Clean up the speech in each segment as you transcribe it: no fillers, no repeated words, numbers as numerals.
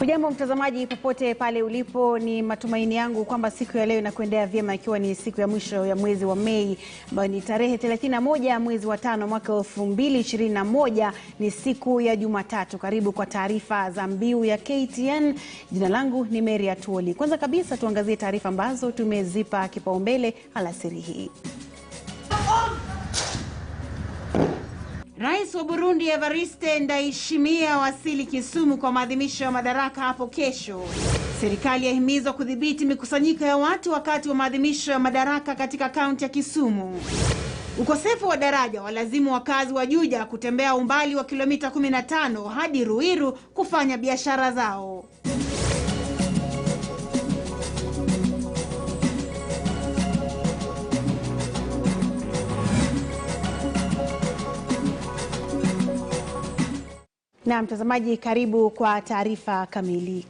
Hujambo mtazamaji popote pale ulipo, ni matumaini yangu kwamba siku ya leo inakuendea vyema, ikiwa ni siku ya mwisho ya mwezi wa Mei ambayo ni tarehe 31 mwezi wa 5 mwaka 2021, ni siku ya Jumatatu. Karibu kwa taarifa za MBIU ya KTN. Jina langu ni Mary Atuoli. Kwanza kabisa tuangazie taarifa ambazo tumezipa kipaumbele alasiri hii. Rais wa Burundi Evariste Ndayishimiye wasili Kisumu kwa maadhimisho ya madaraka hapo kesho. Serikali yahimizwa kudhibiti mikusanyiko ya watu wakati wa maadhimisho ya madaraka katika kaunti ya Kisumu. Ukosefu wa daraja walazimu wakazi wa Juja kutembea umbali wa kilomita 15 hadi Ruiru kufanya biashara zao. Na mtazamaji, karibu kwa taarifa kamili.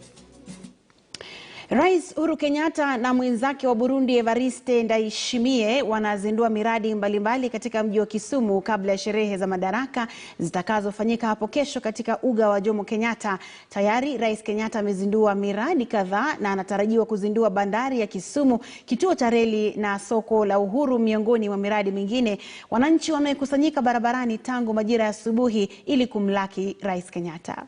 Rais Uhuru Kenyatta na mwenzake wa Burundi Evariste Ndayishimiye wanazindua miradi mbalimbali katika mji wa Kisumu kabla ya sherehe za madaraka zitakazofanyika hapo kesho katika uga wa Jomo Kenyatta. Tayari Rais Kenyatta amezindua miradi kadhaa na anatarajiwa kuzindua bandari ya Kisumu, kituo cha reli na soko la Uhuru, miongoni mwa miradi mingine. Wananchi wamekusanyika barabarani tangu majira ya asubuhi ili kumlaki Rais Kenyatta.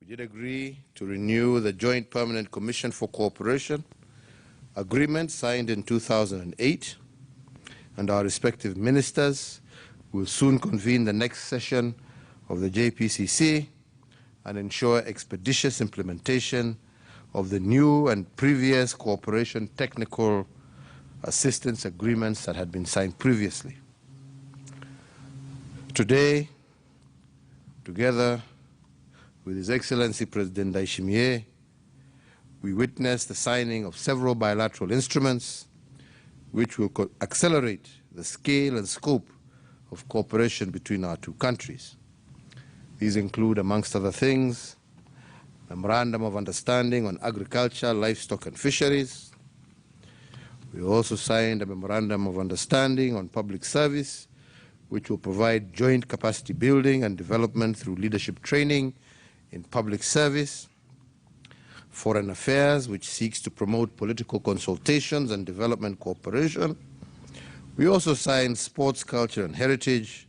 We did agree to renew the Joint Permanent Commission for Cooperation agreement signed in 2008, and our respective ministers will soon convene the next session of the JPCC and ensure expeditious implementation of the new and previous cooperation technical assistance agreements that had been signed previously. Today, together with His Excellency President Ndayishimiye, we witnessed the signing of several bilateral instruments which will accelerate the scale and scope of cooperation between our two countries. These include, amongst other things, Memorandum of Understanding on Agriculture, Livestock and Fisheries. We also signed a Memorandum of Understanding on Public Service, which will provide joint capacity building and development through leadership training in public service. Foreign Affairs, which seeks to promote political consultations and development cooperation. We also signed Sports, Culture and Heritage,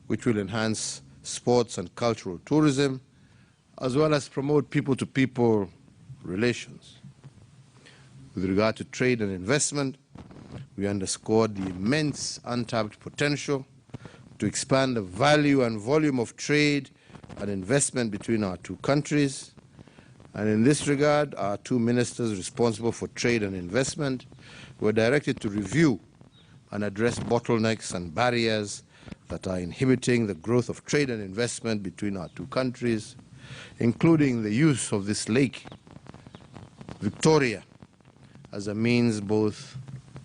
which will enhance sports and cultural tourism, as well as promote people-to-people relations. With regard to trade and investment, we underscored the immense untapped potential to expand the value and volume of trade and investment between our two countries. And in this regard, our two ministers responsible for trade and investment were directed to review and address bottlenecks and barriers that are inhibiting the growth of trade and investment between our two countries, including the use of this lake, Victoria, as a means both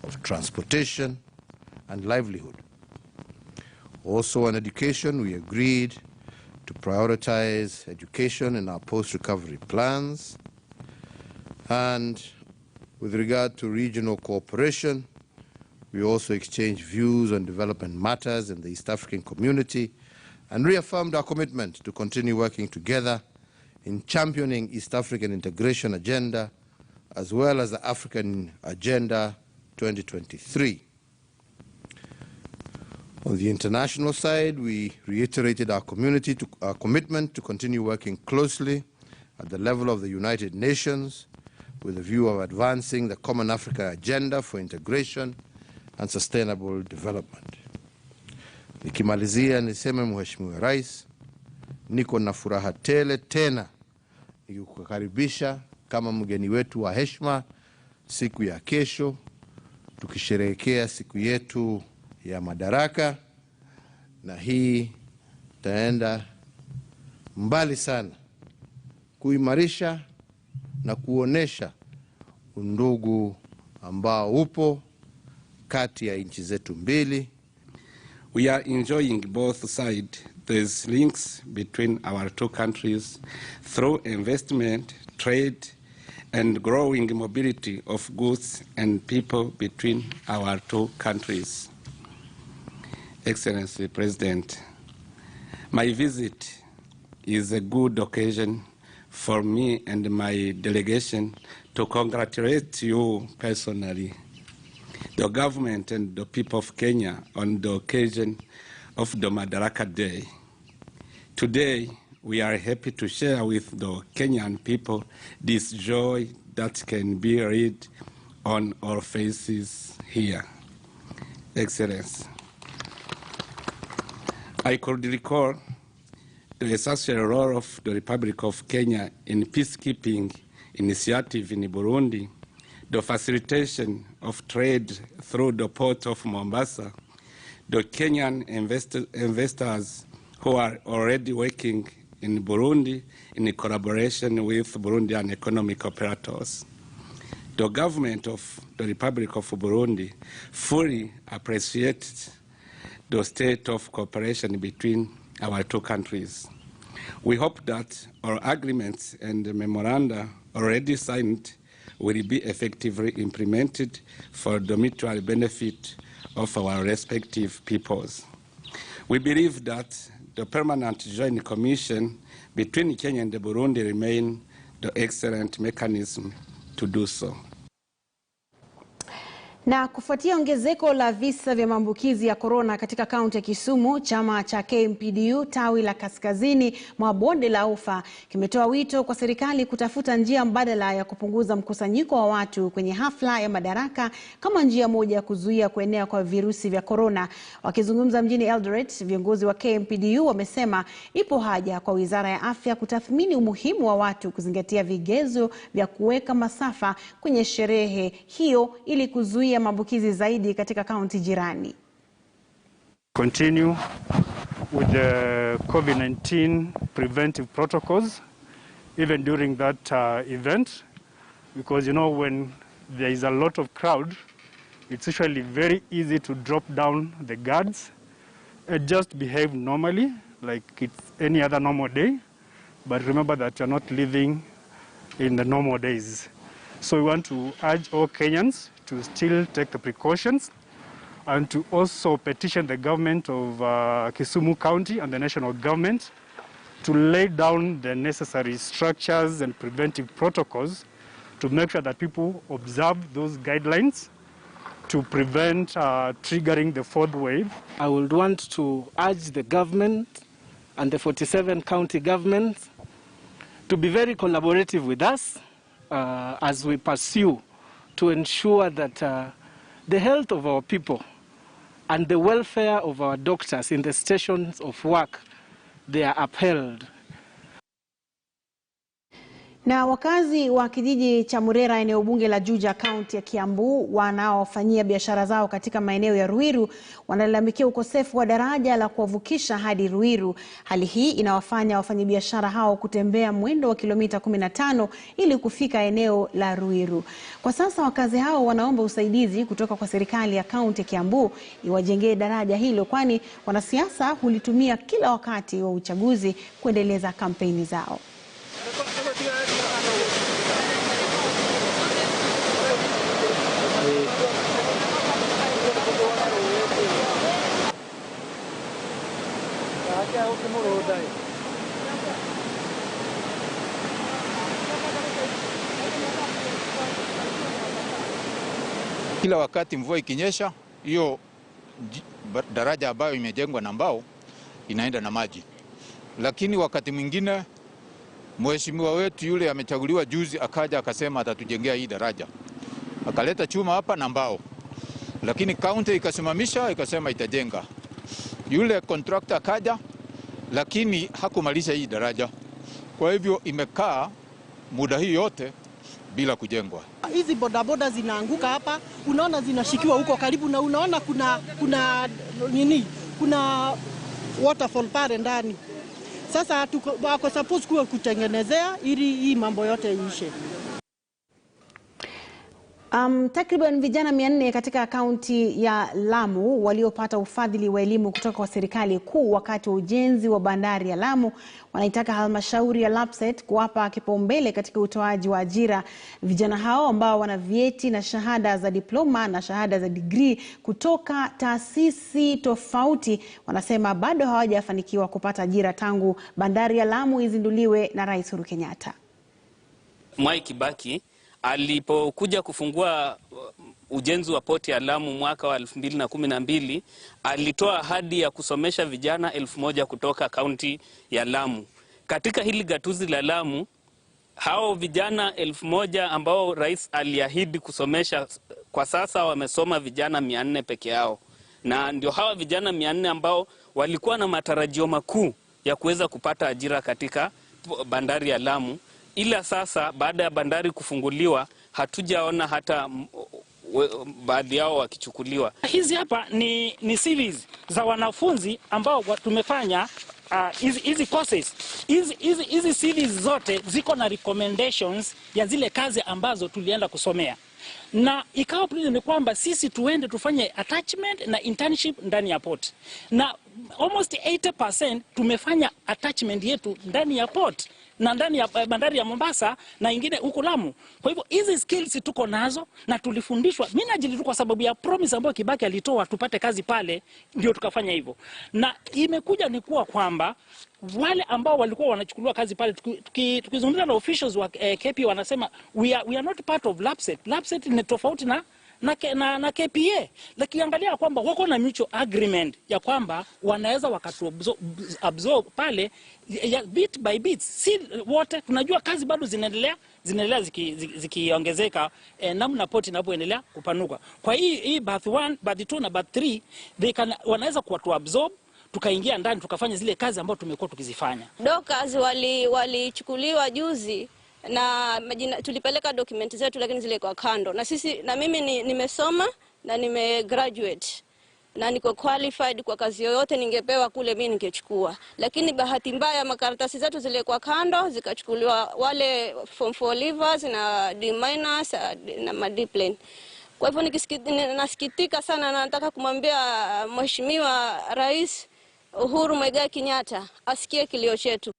of transportation and livelihood. Also on education, we agreed to prioritize education in our post-recovery plans. And with regard to regional cooperation, we also exchanged views on development matters in the East African community and reaffirmed our commitment to continue working together in championing East African integration agenda as well as the African Agenda 2023. On the international side, we reiterated our commitment to continue working closely at the level of the United Nations with a view of advancing the Common Africa Agenda for integration and sustainable development. Nikimalizia niseme Mheshimiwa Rais, niko na furaha tele tena nikikukaribisha kama mgeni wetu wa heshima siku ya kesho, tukisherehekea siku yetu ya madaraka, na hii taenda mbali sana kuimarisha na kuonesha undugu ambao upo kati ya nchi zetu mbili. We are enjoying both sides. There's links between our two countries through investment, trade, and growing mobility of goods and people between our two countries. Excellency President, my visit is a good occasion for me and my delegation to congratulate you personally, the government and the people of Kenya, on the occasion of the Madaraka Day. Today, we are happy to share with the Kenyan people this joy that can be read on our faces here. Excellency, I could recall the essential role of the Republic of Kenya in peacekeeping initiative in Burundi, the facilitation of trade through the port of Mombasa, the Kenyan investors who are already working in Burundi in collaboration with Burundian economic operators. The government of the Republic of Burundi fully appreciates the state of cooperation between our two countries. We hope that our agreements and the memoranda already signed will be effectively implemented for the mutual benefit of our respective peoples. We believe that the permanent joint commission between Kenya and Burundi remain the excellent mechanism to do so. Na kufuatia ongezeko la visa vya maambukizi ya corona katika kaunti ya Kisumu, chama cha MBIU tawi la kaskazini mwa bonde la Ufa kimetoa wito kwa serikali kutafuta njia mbadala ya kupunguza mkusanyiko wa watu kwenye hafla ya madaraka kama njia moja ya kuzuia kuenea kwa virusi vya corona. Wakizungumza mjini Eldoret, viongozi wa MBIU wamesema ipo haja kwa Wizara ya Afya kutathmini umuhimu wa watu kuzingatia vigezo vya kuweka masafa kwenye sherehe hiyo ili kuzuia maambukizi zaidi katika kaunti jirani. Continue with the COVID-19 preventive protocols even during that event, because when there is a lot of crowd, it's usually very easy to drop down the guards and just behave normally like it's any other normal day, but remember that you're not living in the normal days. So we want to urge all Kenyans to still take the precautions and to also petition the government of Kisumu County and the national government to lay down the necessary structures and preventive protocols to make sure that people observe those guidelines to prevent triggering the fourth wave. I would want to urge the government and the 47 county governments to be very collaborative with us as we pursue to ensure that the health of our people and the welfare of our doctors in the stations of work, they are upheld. Na wakazi wa kijiji cha Murera eneo bunge la Juja kaunti ya Kiambu wanaofanyia biashara zao katika maeneo ya Ruiru wanalalamikia ukosefu wa daraja la kuwavukisha hadi Ruiru. Hali hii inawafanya wafanyabiashara hao kutembea mwendo wa kilomita 15 ili kufika eneo la Ruiru. Kwa sasa wakazi hao wanaomba usaidizi kutoka kwa serikali ya kaunti ya Kiambu iwajengee daraja hilo, kwani wanasiasa hulitumia kila wakati wa uchaguzi kuendeleza kampeni zao. Kila wakati mvua ikinyesha, hiyo daraja ambayo imejengwa na mbao inaenda na maji. Lakini wakati mwingine mheshimiwa wetu yule amechaguliwa juzi akaja akasema atatujengea hii daraja. Akaleta chuma hapa na mbao. Lakini kaunti ikasimamisha ikasema itajenga. Yule contractor akaja lakini hakumalisha hii daraja. Kwa hivyo imekaa muda hii yote bila kujengwa. Hizi bodaboda zinaanguka hapa, unaona zinashikiwa huko karibu, na unaona kuna waterfall pale ndani. Sasa wako suppose kuwa kutengenezea ili hii mambo yote iishe. Takriban vijana 400 katika kaunti ya Lamu waliopata ufadhili wa elimu kutoka kwa serikali kuu wakati wa ujenzi wa bandari ya Lamu wanaitaka halmashauri ya Lapset kuwapa kipaumbele katika utoaji wa ajira. Vijana hao ambao wana vyeti na shahada za diploma na shahada za degree kutoka taasisi tofauti wanasema bado hawajafanikiwa kupata ajira tangu bandari ya Lamu izinduliwe na Rais Uhuru Kenyatta. Mwai Kibaki alipokuja kufungua ujenzi wa poti ya Lamu mwaka wa 2012, alitoa ahadi ya kusomesha vijana 1000 kutoka kaunti ya Lamu. Katika hili gatuzi la Lamu, hao vijana 1000 ambao rais aliahidi kusomesha, kwa sasa wamesoma vijana 400 peke yao. Na ndio hawa vijana 400 ambao walikuwa na matarajio makuu ya kuweza kupata ajira katika bandari ya Lamu. Ila sasa baada ya bandari kufunguliwa hatujaona hata baadhi yao wakichukuliwa. Hizi hapa ni CVs za wanafunzi ambao tumefanya hizi courses. Hizi CVs zote ziko na recommendations ya zile kazi ambazo tulienda kusomea. Na ikawa plan ni kwamba sisi tuende tufanye attachment na internship ndani ya port. Na almost 80% tumefanya attachment yetu ndani ya port na ndani ya bandari ya Mombasa na ingine huko Lamu. Kwa hivyo hizi skills tuko nazo na tulifundishwa. Mimi najili kwa sababu ya promise ambayo Kibaki alitoa tupate kazi pale, ndio tukafanya hivyo. Na imekuja ni kuwa kwamba wale ambao walikuwa wanachukuliwa kazi pale, tukizungumza na officials wa KP wanasema we are not part of Lapset. Lapset ni tofauti na KPA. Lakini angalia kwamba wako na mutual agreement ya kwamba wanaweza wakatuabsorb pale bit by bit. Si wote tunajua kazi bado zinaendelea zikiongezeka namna poti inapoendelea kupanuka. Kwa hii bath 1, bath 2 na bath 3 wanaweza kuabsorb, tukaingia ndani tukafanya zile kazi ambazo tumekuwa tukizifanya. Dockers walichukuliwa juzi na tulipeleka dokumenti zetu, lakini zile kwa kando. Na mimi nimesoma na nimegraduate na niko qualified kwa kazi yoyote ningepewa kule mimi ningechukua. Lakini bahati mbaya makaratasi zetu zile kwa kando zikachukuliwa wale form 4 leavers na D- na madiplane. Kwa hivyo nasikitika sana, na nataka kumwambia Mheshimiwa Rais Uhuru Muigai Kenyatta asikie kilio chetu.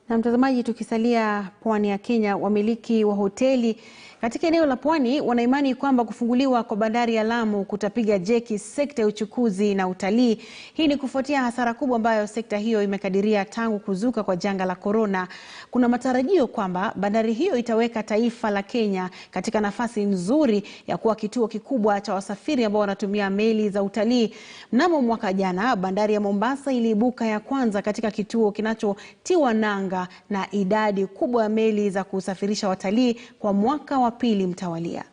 Na mtazamaji, tukisalia pwani ya Kenya, wamiliki wa hoteli katika eneo la pwani wanaimani kwamba kufunguliwa kwa bandari ya Lamu kutapiga jeki sekta ya uchukuzi na utalii. Hii ni kufuatia hasara kubwa ambayo sekta hiyo imekadiria tangu kuzuka kwa janga la corona. Kuna matarajio kwamba bandari hiyo itaweka taifa la Kenya katika nafasi nzuri ya kuwa kituo kikubwa cha wasafiri ambao wanatumia meli za utalii. Mnamo mwaka jana, bandari ya Mombasa iliibuka ya kwanza katika kituo kinachotiwa nanga na idadi kubwa ya meli za kusafirisha watalii kwa mwaka wa pili mtawalia.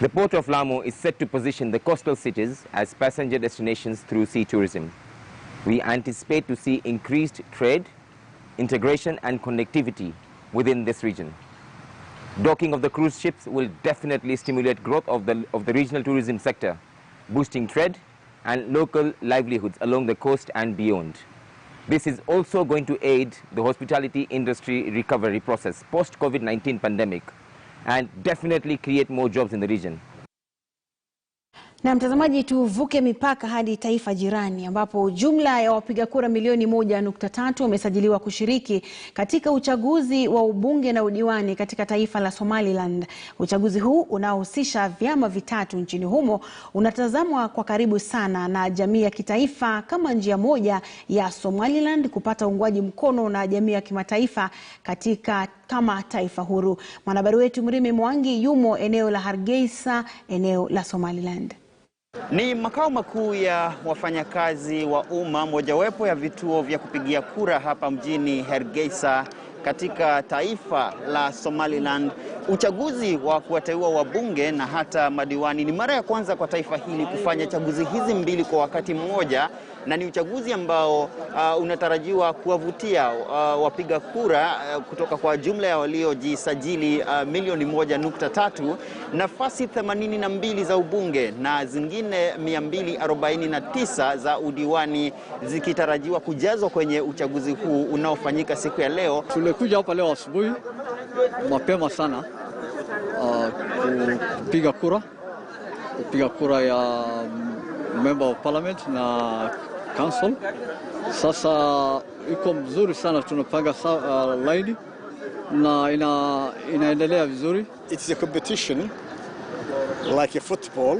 The port of Lamu is set to position the coastal cities as passenger destinations through sea tourism. We anticipate to see increased trade, integration and connectivity within this region. Docking of the cruise ships will definitely stimulate growth of the regional tourism sector, boosting trade and local livelihoods along the coast and beyond. This is also going to aid the hospitality industry recovery process post-COVID-19 pandemic and definitely create more jobs in the region. Na mtazamaji, tuvuke mipaka hadi taifa jirani ambapo jumla ya wapiga kura milioni 1.3 wamesajiliwa kushiriki katika uchaguzi wa ubunge na udiwani katika taifa la Somaliland. Uchaguzi huu unaohusisha vyama vitatu nchini humo unatazamwa kwa karibu sana na jamii ya kitaifa kama njia moja ya Somaliland kupata uungwaji mkono na jamii ya kimataifa kama taifa huru. Mwanahabari wetu Mrime Mwangi yumo eneo la Hargeisa, eneo la Somaliland. Ni makao makuu ya wafanyakazi wa umma, mojawapo ya vituo vya kupigia kura hapa mjini Hargeisa katika taifa la Somaliland. Uchaguzi wa kuwateua wabunge na hata madiwani ni mara ya kwanza kwa taifa hili kufanya chaguzi hizi mbili kwa wakati mmoja, na ni uchaguzi ambao unatarajiwa kuwavutia wapiga kura kutoka kwa jumla ya waliojisajili milioni 1.3, nafasi 82 za ubunge na zingine 249 za udiwani zikitarajiwa kujazwa kwenye uchaguzi huu unaofanyika siku ya leo. Tulikuja hapa leo asubuhi mapema sana kupiga kura ya member of parliament na council. Sasa iko mzuri sana, tunapanga line na inaendelea vizuri. It's a competition like a football.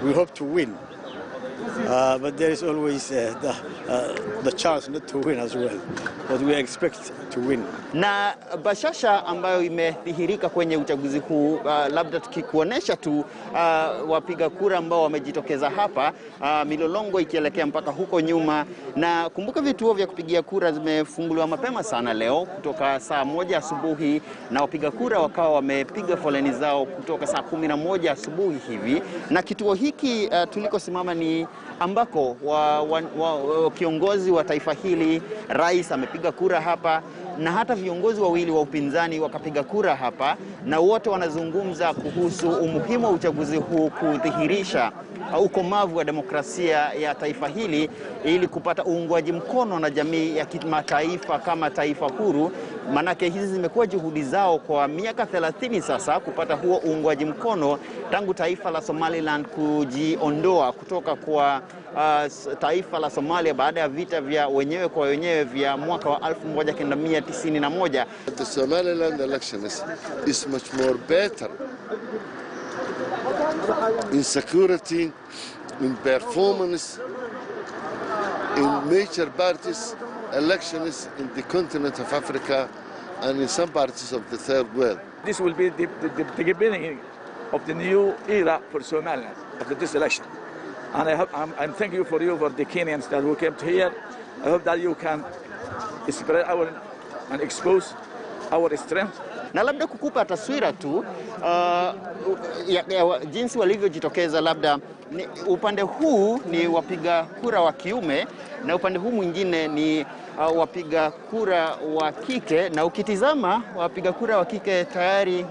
We hope to win. But there is always the chance not to win as well. But we expect to win. Na bashasha ambayo imedhihirika kwenye uchaguzi huu, labda tukikuonesha tu wapiga kura ambao wamejitokeza hapa, milolongo ikielekea mpaka huko nyuma. Na kumbuka vituo vya kupigia kura zimefunguliwa mapema sana leo kutoka saa 1 asubuhi, na wapiga kura wakawa wamepiga foleni zao kutoka saa 11 asubuhi hivi. Na kituo hiki tulikosimama ni ambako kiongozi wa taifa hili, rais, amepiga kura hapa, na hata viongozi wawili wa upinzani wakapiga kura hapa, na wote wanazungumza kuhusu umuhimu wa uchaguzi huu kudhihirisha ukomavu wa demokrasia ya taifa hili ili kupata uungwaji mkono na jamii ya kimataifa kama taifa huru. Manake hizi zimekuwa juhudi zao kwa miaka 30 sasa kupata huo uungwaji mkono tangu taifa la Somaliland kujiondoa kutoka kwa taifa la Somalia baada ya vita vya wenyewe kwa wenyewe vya mwaka wa 1991. The Somaliland election is much more better in security, in performance, in major parties, elections in the continent of Africa and in some parts of the third world. This will be the beginning of the new era for Somaliland after this election. And I'm thanking you for the Kenyans that who came here. I hope that you can spread and expose our strength. Na labda kukupa taswira tu jinsi walivyojitokeza, labda upande huu ni wapiga kura wa kiume na upande huu mwingine ni wapiga kura wa kike, na ukitizama wapiga kura wa kike tayari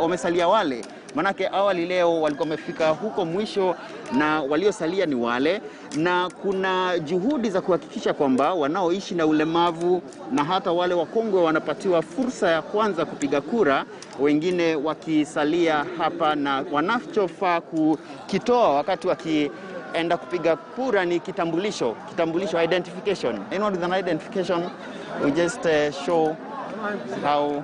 wamesalia wale. Manake awali leo walikuwa wamefika huko mwisho na waliosalia ni wale, na kuna juhudi za kuhakikisha kwamba wanaoishi na ulemavu na hata wale wakongwe wanapatiwa fursa ya kwanza kupiga kura, wengine wakisalia hapa, na wanachofaa kukitoa wakati wakienda kupiga kura ni kitambulisho, identification. Anyone with an identification, we just show how.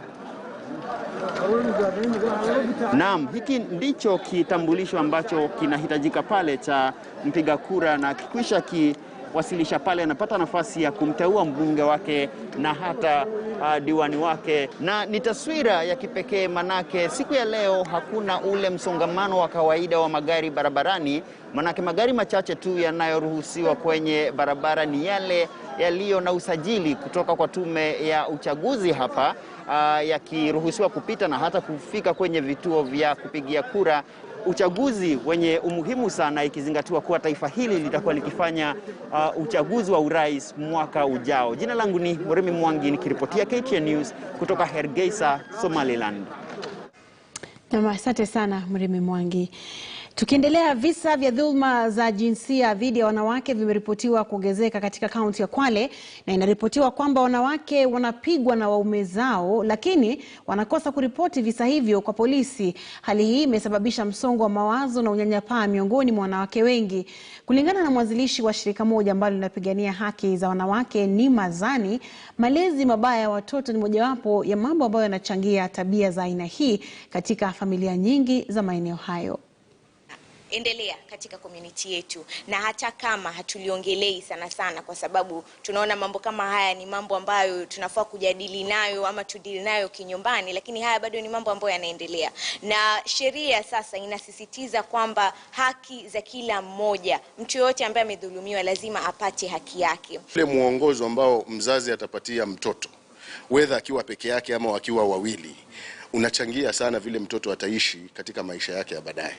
Naam, hiki ndicho kitambulisho ambacho kinahitajika pale cha mpiga kura, na kikwisha kiwasilisha pale anapata nafasi ya kumteua mbunge wake na hata diwani wake. Na ni taswira ya kipekee, manake siku ya leo hakuna ule msongamano wa kawaida wa magari barabarani, manake magari machache tu yanayoruhusiwa kwenye barabara ni yale yaliyo na usajili kutoka kwa tume ya uchaguzi hapa, yakiruhusiwa kupita na hata kufika kwenye vituo vya kupigia kura. Uchaguzi wenye umuhimu sana ikizingatiwa kuwa taifa hili litakuwa likifanya uchaguzi wa urais mwaka ujao. Jina langu ni Murimi Mwangi nikiripotia KTN News kutoka Hargeisa, Somaliland. Asante sana Murimi Mwangi. Tukiendelea, visa vya dhulma za jinsia dhidi ya wanawake vimeripotiwa kuongezeka katika kaunti ya Kwale, na inaripotiwa kwamba wanawake wanapigwa na waume zao lakini wanakosa kuripoti visa hivyo kwa polisi. Hali hii imesababisha msongo wa mawazo na unyanyapaa miongoni mwa wanawake wengi. Kulingana na mwanzilishi wa shirika moja ambalo linapigania haki za wanawake ni Mazani, malezi mabaya ya watoto ni mojawapo ya mambo ambayo yanachangia tabia za aina hii katika familia nyingi za maeneo hayo. Endelea katika community yetu, na hata kama hatuliongelei sana kwa sababu tunaona mambo kama haya ni mambo ambayo tunafaa kujadili nayo ama tudili nayo kinyumbani, lakini haya bado ni mambo ambayo yanaendelea, na sheria sasa inasisitiza kwamba haki za kila mmoja, mtu yote ambaye amedhulumiwa lazima apate haki yake. Ile muongozo ambao mzazi atapatia mtoto, whether akiwa peke yake ama wakiwa wawili, unachangia sana vile mtoto ataishi katika maisha yake ya baadaye.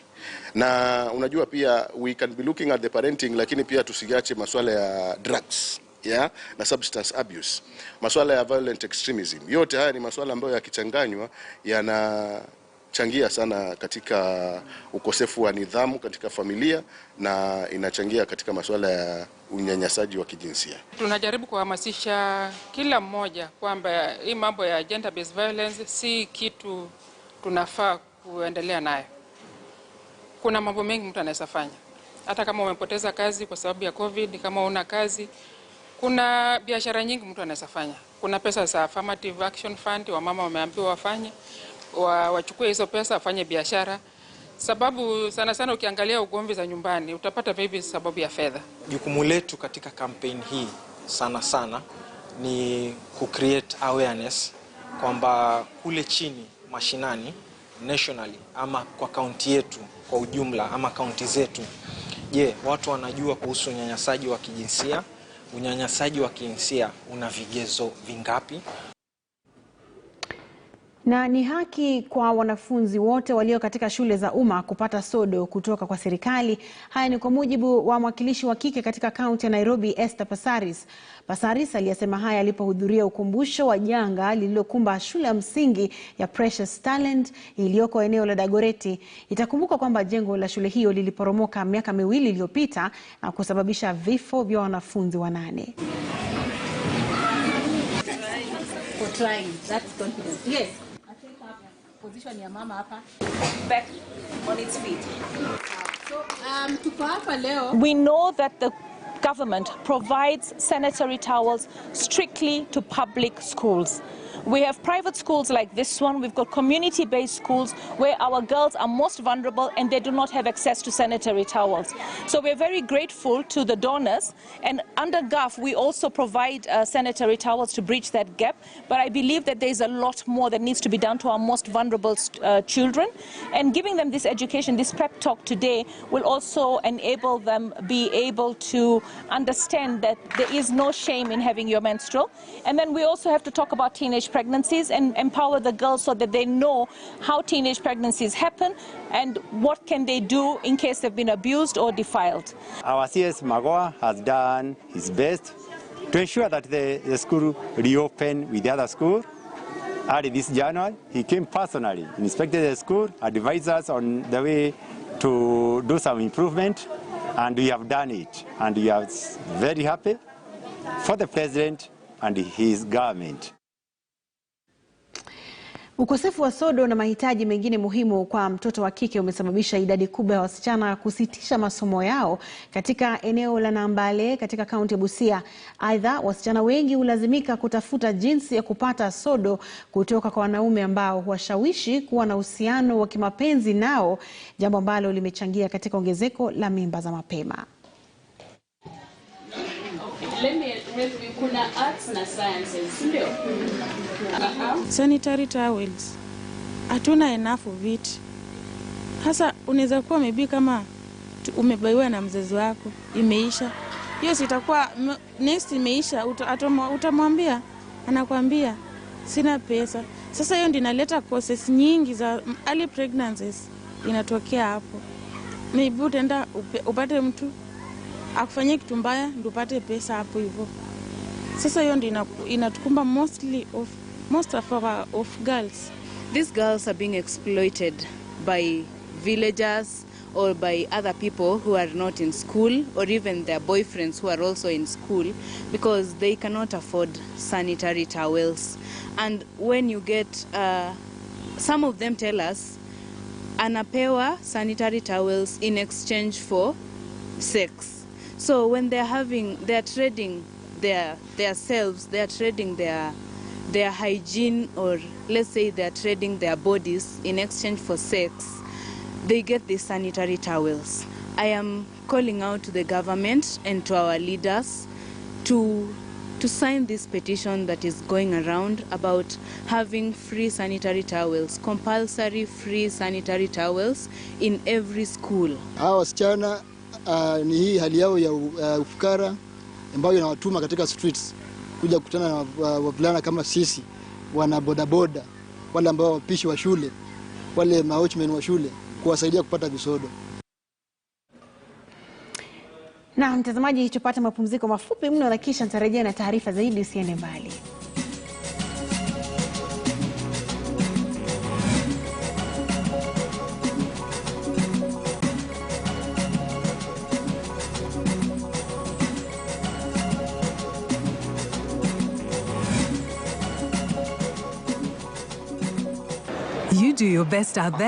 Na unajua pia we can be looking at the parenting, lakini pia tusiache masuala ya drugs, yeah, na substance abuse, masuala ya violent extremism. Yote haya ni masuala ambayo yakichanganywa yanachangia sana katika ukosefu wa nidhamu katika familia na inachangia katika masuala ya unyanyasaji wa kijinsia. Tunajaribu kuhamasisha kila mmoja kwamba hii mambo ya gender based violence si kitu tunafaa kuendelea nayo. Kuna mambo mengi mtu anaweza fanya. Hata kama umepoteza kazi kwa sababu ya COVID, kama una kazi, kuna biashara nyingi mtu anaweza fanya. Kuna pesa za affirmative action fund, wamama wameambiwa wafanye, wachukue hizo pesa wafanye biashara. Sababu sana ukiangalia ugomvi za nyumbani utapata baby sababu ya fedha. Jukumu letu katika campaign hii sana ni create awareness kwamba kule chini mashinani, nationally ama kwa county yetu kwa ujumla ama county zetu, je, watu wanajua kuhusu unyanyasaji wa kijinsia? Unyanyasaji wa kijinsia una vigezo vingapi? Na ni haki kwa wanafunzi wote walio katika shule za umma kupata sodo kutoka kwa serikali. Haya ni kwa mujibu wa mwakilishi wa kike katika kaunti ya Nairobi, Esther Passaris. Passaris aliyesema haya alipohudhuria ukumbusho wa janga lililokumba shule ya msingi ya Precious Talent iliyoko eneo la Dagoretti. Itakumbuka kwamba jengo la shule hiyo liliporomoka miaka 2 iliyopita na kusababisha vifo vya wanafunzi 8. Yes. Position ya mama hapa. Back on its feet. We know that the government provides sanitary towels strictly to public schools. We have private schools like this one. We've got community-based schools where our girls are most vulnerable and they do not have access to sanitary towels. So we're very grateful to the donors, and under GAF we also provide sanitary towels to bridge that gap. But I believe that there's a lot more that needs to be done to our most vulnerable children, and giving them this education, this prep talk today will also enable them be able to understand that there is no shame in having your menstrual. And then we also have to talk about teenage pregnancies and empower the girls so that they know how teenage pregnancies happen and what can they do in case they've been abused or defiled. Our CS Magoa has done his best to ensure that the school reopen with the other school. Early this January, he came personally, inspected the school, advised us on the way to do some improvement, and we have done it. And we are very happy for the president and his government. Ukosefu wa sodo na mahitaji mengine muhimu kwa mtoto wa kike umesababisha idadi kubwa ya wasichana kusitisha masomo yao katika eneo la Nambale katika kaunti ya Busia. Aidha, wasichana wengi hulazimika kutafuta jinsi ya kupata sodo kutoka kwa wanaume ambao huwashawishi kuwa na uhusiano wa kimapenzi nao, jambo ambalo limechangia katika ongezeko la mimba za mapema. Kuna arts na sciences, ndio? Sanitary towels. Hatuna enough of it. Hasa unaweza kuwa maybe kama umebaiwa na mzazi wako, imeisha. Hiyo sitakuwa next imeisha, utamwambia, anakuambia sina pesa. Sasa hiyo ndio inaleta causes nyingi za early pregnancies inatokea hapo. Maybe utaenda upate mtu akufanyia kitu mbaya ndio upate pesa hapo hivyo. Sasa hiyo ndio inatukumba most of girls. These girls are being exploited by villagers or by other people who are not in school, or even their boyfriends who are also in school, because they cannot afford sanitary towels. And when you get, some of them tell us, anapewa sanitary towels in exchange for sex. So when they're trading their selves, they're trading their hygiene, or let's say they're trading their bodies in exchange for sex, they get these sanitary towels. I am calling out to the government and to our leaders to sign this petition that is going around about having free sanitary towels, compulsory free sanitary towels in every school. Hawa wasichana ni hii hali yao ya ufukara ambayo inawatuma katika streets kuja kukutana na wavulana kama sisi, wana bodaboda, wale ambao wapishi wa shule, wale watchmen wa shule, kuwasaidia kupata visodo. Na mtazamaji, tupate mapumziko mafupi mno na kisha nitarejea na taarifa zaidi, usiende mbali. You do your best out there.